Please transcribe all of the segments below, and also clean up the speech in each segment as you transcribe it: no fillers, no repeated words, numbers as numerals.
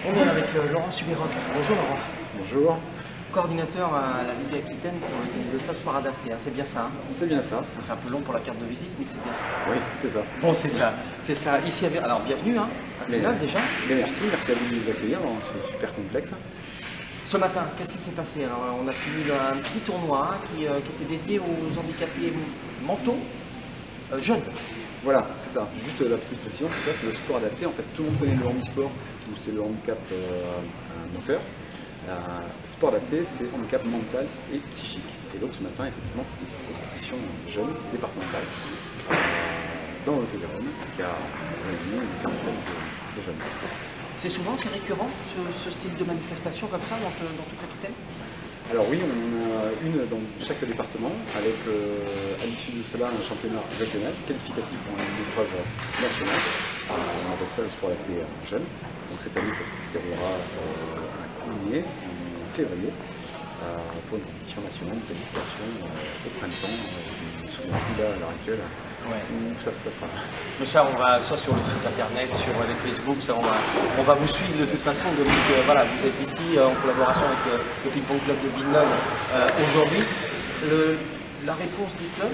On est avec Laurent Subiroc. Bonjour Laurent. Bonjour. Coordinateur à la Ligue Aquitaine pour le tennis de table sport adapté. C'est bien ça, hein? C'est bien ça. C'est un peu long pour la carte de visite, mais c'est bien ça. Oui, c'est ça. Bon, c'est ça. C'est ça. Ici, alors bienvenue, hein, à Villeneuve déjà. Mais merci à vous de nous accueillir dans ce super complexe. Ce matin, qu'est-ce qui s'est passé? Alors, on a fini un petit tournoi qui était dédié aux handicapés mentaux jeunes. Voilà, c'est ça. Juste la petite précision, c'est ça, c'est le sport adapté. En fait, tout le monde connaît le handisport, où c'est le handicap moteur. Sport adapté, c'est handicap mental et psychique. Et donc ce matin, effectivement, c'était une compétition jeune, départementale, dans le Lot-et-Garonne, qui a réuni une quarantaine de jeunes. C'est souvent, c'est récurrent, ce style de manifestation comme ça dans toute l'Aquitaine? Alors oui, on en a une dans chaque département, avec à l'issue de cela un championnat régional, qualificatif pour une épreuve nationale. On appelle ça le sport adapté jeune. Donc cette année, ça se déroulera à Cougnier, en février, pour une compétition nationale, une qualification au printemps. Je ne me souviens plus là à l'heure actuelle où ça se passera. Mais ça, on va ça sur le site internet, sur les Facebook, ça, on va vous suivre de toute façon. Donc voilà, vous êtes ici en collaboration avec le Ping-Pong Club de Villeneuve aujourd'hui. La réponse du club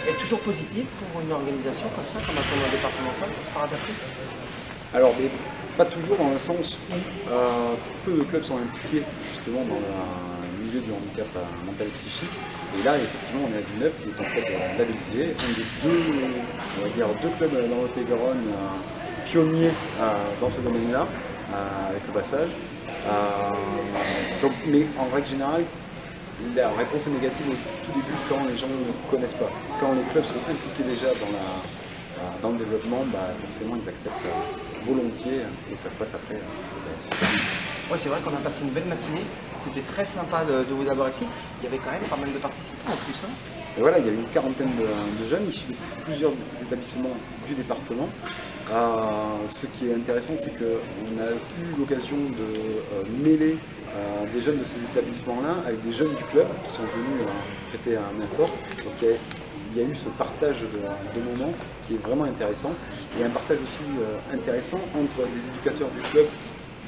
est toujours positive pour une organisation comme ça, comme un tournoi départemental pour sport adapté? Alors, mais pas toujours, dans le sens où peu de clubs sont impliqués justement dans le milieu du handicap mental et psychique. Et là, effectivement, on est à Villeneuve qui est en fait labellisé, un des deux clubs dans le Lot-et-Garonne pionniers dans ce domaine-là, avec le passage. Mais en règle générale, la réponse est négative au tout début quand les gens ne connaissent pas. Quand les clubs sont impliqués déjà dans le développement, forcément ils acceptent volontiers et ça se passe après. Oui, c'est vrai qu'on a passé une belle matinée, c'était très sympa de vous avoir ici. Il y avait quand même pas mal de participants en plus. Hein. Et voilà, il y avait une quarantaine de jeunes issus de plusieurs établissements du département. Ce qui est intéressant, c'est qu'on a eu l'occasion de mêler des jeunes de ces établissements-là avec des jeunes du club qui sont venus prêter un main fort. Donc il y a eu ce partage de moments qui est vraiment intéressant. Et un partage aussi intéressant entre des éducateurs du club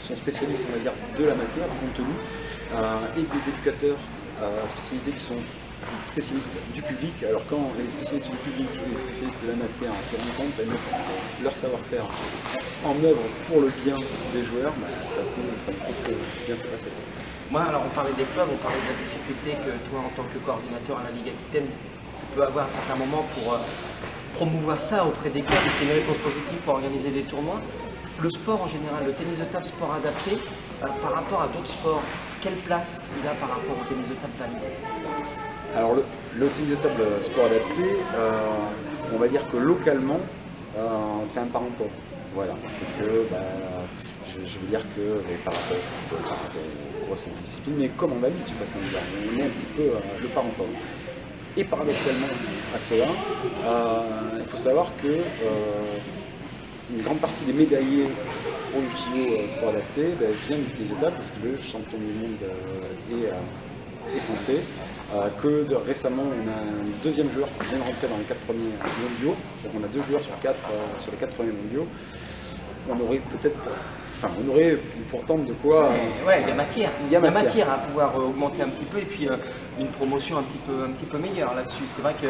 qui sont spécialistes, on va dire, de la matière, du contenu, et des éducateurs spécialisés qui sont spécialistes du public. Alors quand les spécialistes du public et les spécialistes de la matière se rencontrent et mettent leur savoir-faire en œuvre pour le bien des joueurs, ça ne peut que bien se passer. Moi, alors on parlait des clubs, on parlait de la difficulté que toi, en tant que coordinateur à la Ligue Aquitaine, tu peux avoir à un certain moment pour promouvoir ça auprès des clubs et qu'il y ait une réponse positive pour organiser des tournois. Le sport en général, le tennis de table sport adapté, par rapport à d'autres sports, quelle place il a par rapport au tennis de table validé? Alors le tennis de table sport adapté, on va dire que localement, c'est un parent pauvre. Voilà, c'est que je veux dire que par rapport au football, par rapport aux grosses disciplines, mais comme en valide, je sais pas si on est un petit peu le parent pauvre. Et paradoxalement à cela, il faut savoir que une grande partie des médaillés au JO sport adapté viennent du tennis de table parce que le champion du monde est français. Récemment, on a un deuxième joueur qui vient de rentrer dans les 4 premiers mondiaux. Donc on a 2 joueurs sur les 4 premiers mondiaux. On aurait peut-être, on aurait pourtant de quoi. Ouais, il y a matière. Il y a matière à pouvoir augmenter un petit peu et puis une promotion un petit peu meilleure là-dessus. C'est vrai que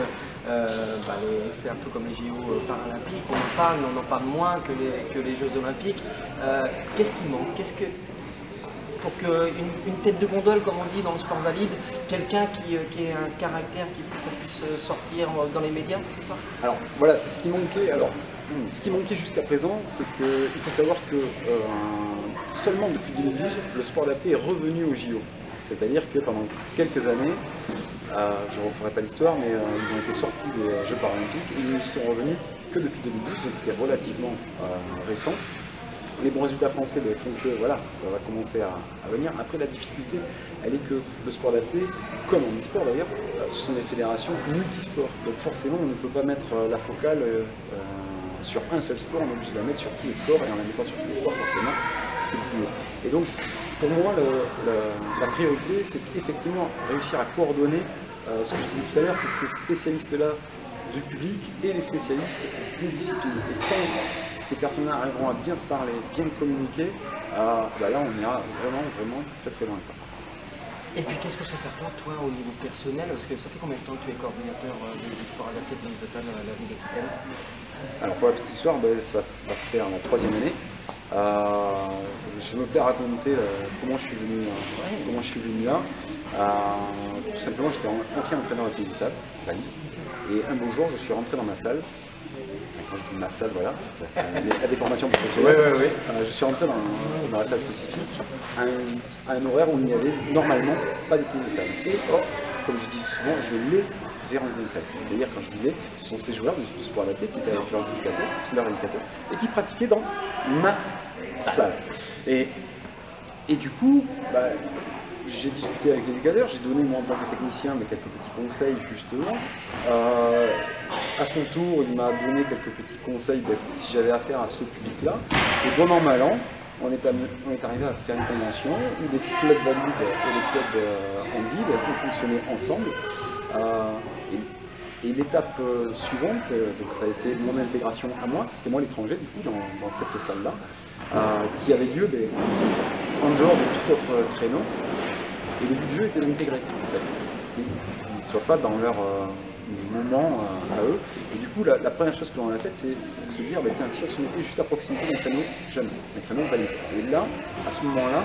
c'est un peu comme les JO paralympiques. On en parle, mais on en parle moins que les Jeux olympiques. Qu'est-ce qui manque? Pour qu'une tête de gondole, comme on dit dans le sport valide, quelqu'un qui ait un caractère qui puisse sortir dans les médias, c'est ça? Alors voilà, c'est ce qui manquait. Alors, ce qui manquait jusqu'à présent, c'est qu'il faut savoir que seulement depuis 2012, le sport adapté est revenu au JO. C'est-à-dire que pendant quelques années, je ne referai pas l'histoire, mais ils ont été sortis des Jeux paralympiques et ils ne sont revenus que depuis 2012, donc c'est relativement récent. Les bons résultats français font que voilà, ça va commencer à venir. Après, la difficulté, elle est que le sport adapté, comme en e-sport d'ailleurs, ce sont des fédérations multisports. Donc forcément, on ne peut pas mettre la focale sur un seul sport, on est obligé de la mettre sur tous les sports, et en la mettant sur tous les sports, forcément, c'est difficile. Et donc, pour moi, la priorité, c'est effectivement réussir à coordonner ce que je disais tout à l'heure, c'est ces spécialistes-là du public et les spécialistes des disciplines. Et quand ces personnes-là arriveront à bien se parler, bien communiquer, bah là on ira vraiment très très loin. Et puis qu'est-ce que ça t'apporte toi au niveau personnel? Parce que ça fait combien de temps que tu es coordinateur du sport adapté tennis de table à la ville d'Aquitaine? Alors pour la petite histoire, ça va faire la 3e année. Je me plais à raconter comment je suis venu là. Tout simplement, j'étais ancien entraîneur de tennis de table, et un beau jour, je suis rentré dans ma salle. Quand je dis ma salle, voilà, à des formations professionnelles. Je suis rentré dans la salle spécifique à un horaire où il n'y avait normalement pas de tennis de table. Et comme je dis souvent, je les ai rencontrés. C'est-à-dire, quand je disais, ce sont ces joueurs du sport adapté qui étaient avec leur éducateur et qui pratiquaient dans ma salle. Et du coup, j'ai discuté avec l'éducateur, j'ai donné moi en tant que technicien mais quelques petits conseils justement. À son tour, il m'a donné quelques petits conseils si j'avais affaire à ce public-là. Et bon an, mal an, on est arrivé à faire une convention où les clubs valides et les clubs handi ont fonctionné ensemble. Et l'étape suivante, donc ça a été mon intégration à moi, c'était moi l'étranger du coup dans cette salle-là, qui avait lieu en dehors de tout autre créneau. Et le but du jeu était d'intégrer en fait. C'était qu'ils ne soient pas dans leur moment à eux. Et du coup, la première chose que l'on a faite, c'est se dire, tiens, si on se mettait juste à proximité d'un créneau jeune, d'un créneau valide. Et là, à ce moment-là,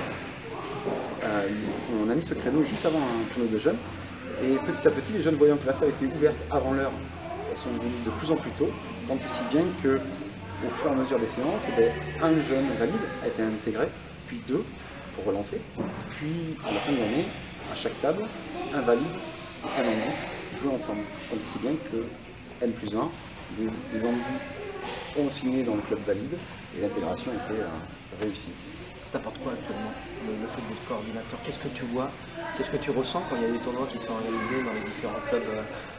on a mis ce créneau juste avant un tournoi de jeunes. Et petit à petit, les jeunes voyant que la salle était ouverte avant l'heure, elles sont venues de plus en plus tôt, tant et si bien qu'au fur et à mesure des séances, un jeune valide a été intégré, puis 2 pour relancer, puis à la fin de l'année, à chaque table, un valide, un handi jouent ensemble, tant et si bien que N+1, des handis ont signé dans le club valide et l'intégration a été réussie. Ça t'apporte quoi actuellement, le fait d'être coordinateur? Qu'est-ce que tu vois, qu'est-ce que tu ressens quand il y a des tournois qui sont réalisés dans les différents clubs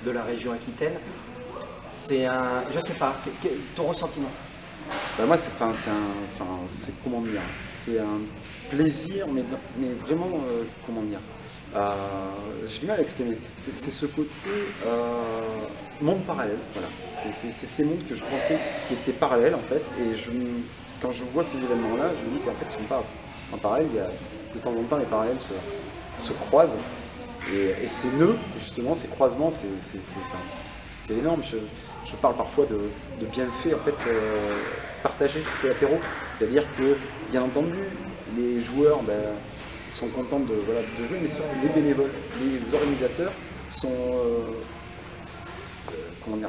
de la région Aquitaine? C'est un... je sais pas, ton ressentiment? Moi, c'est comment dire, c'est un plaisir, mais vraiment, comment dire, j'ai du mal à exprimer. C'est ce côté monde parallèle, voilà. C'est ces mondes que je pensais qui étaient parallèles en fait, et quand je vois ces événements-là, je me dis qu'en fait, ils ne sont pas en parallèle. De temps en temps, les parallèles se croisent, et ces nœuds, justement, ces croisements, c'est énorme. Je parle parfois de bienfaits en fait, partagés, collatéraux. C'est-à-dire que, bien entendu, les joueurs sont contents de jouer, mais sauf les bénévoles, les organisateurs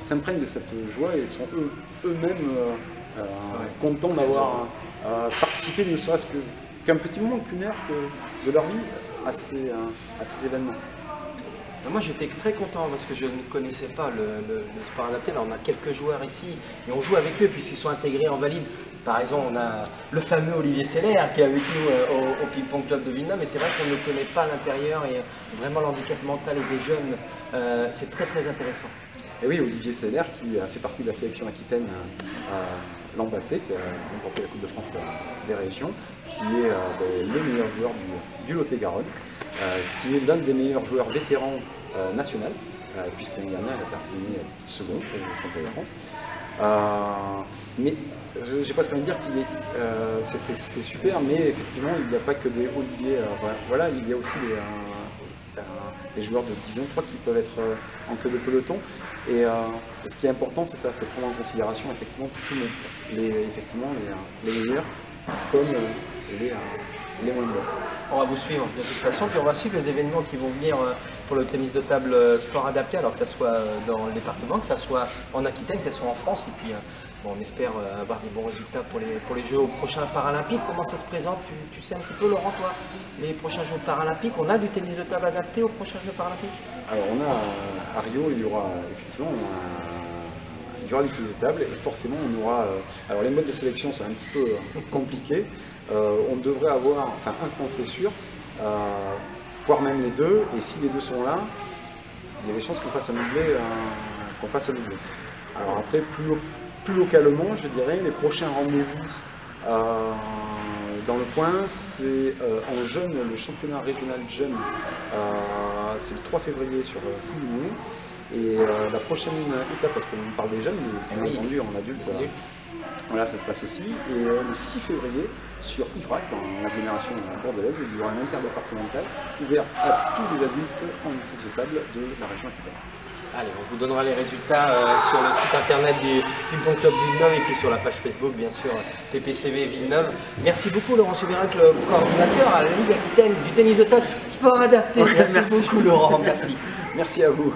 s'imprègnent de cette joie et sont eux-mêmes contents d'avoir participé, ne serait-ce qu'un petit moment, qu'une heure de leur vie à ces événements. Moi j'étais très content parce que je ne connaissais pas le sport adapté. Là on a quelques joueurs ici et on joue avec eux puisqu'ils sont intégrés en valide. Par exemple on a le fameux Olivier Seller qui est avec nous au Ping-Pong Club de Villeneuve, mais c'est vrai qu'on ne connaît pas l'intérieur et vraiment l'handicap mental et des jeunes, c'est très très intéressant. Et oui, Olivier Seller qui a fait partie de la sélection aquitaine l'an passé, qui a remporté la Coupe de France des régions, qui est le meilleur joueur du Lot-et-Garonne, qui est l'un des meilleurs joueurs vétérans national, puisque l'année dernière il a terminé second au championnat de France. Mais j'ai presque envie de dire qu'il c'est super, mais effectivement il n'y a pas que des Olivier, voilà, il y a aussi des joueurs de Division 3 qui peuvent être en queue de peloton. Et ce qui est important, c'est ça, c'est prendre en considération effectivement tout le monde, les meilleurs comme les moins bons. On va vous suivre de toute façon, puis on va suivre les événements qui vont venir pour le tennis de table sport adapté, alors que ce soit dans le département, que ce soit en Aquitaine, que ce soit en France, et puis on espère avoir des bons résultats pour les Jeux aux prochains Paralympiques. Comment ça se présente, tu sais un petit peu Laurent, toi, les prochains Jeux Paralympiques? On a du tennis de table adapté aux prochains Jeux Paralympiques? Alors on a à Rio, il y aura effectivement du tennis de table, et forcément on aura... alors les modes de sélection c'est un petit peu compliqué. On devrait avoir, enfin un Français sûr, voire même les deux, et si les deux sont là, il y a des chances qu'on fasse un doublé. Alors après, plus localement, je dirais, les prochains rendez-vous dans le coin, c'est en jeune, le championnat régional jeune, c'est le 3 février sur Pouligné. Et la prochaine étape, parce qu'on parle des jeunes, mais bien entendu en adulte, Voilà, ça se passe aussi. Et le 6 février, sur Ifrac, dans l'agglomération bordelaise, il y aura un interdépartemental ouvert à tous les adultes en table de la région Aquitaine. Allez, on vous donnera les résultats sur le site internet du Ping-Pong Club Villeneuve et puis sur la page Facebook, bien sûr, PPCV Villeneuve. Merci beaucoup, Laurent Subirac, le coordinateur à la Ligue Aquitaine du tennis de table sport adapté. Ouais, merci beaucoup, Laurent. Merci. Merci à vous.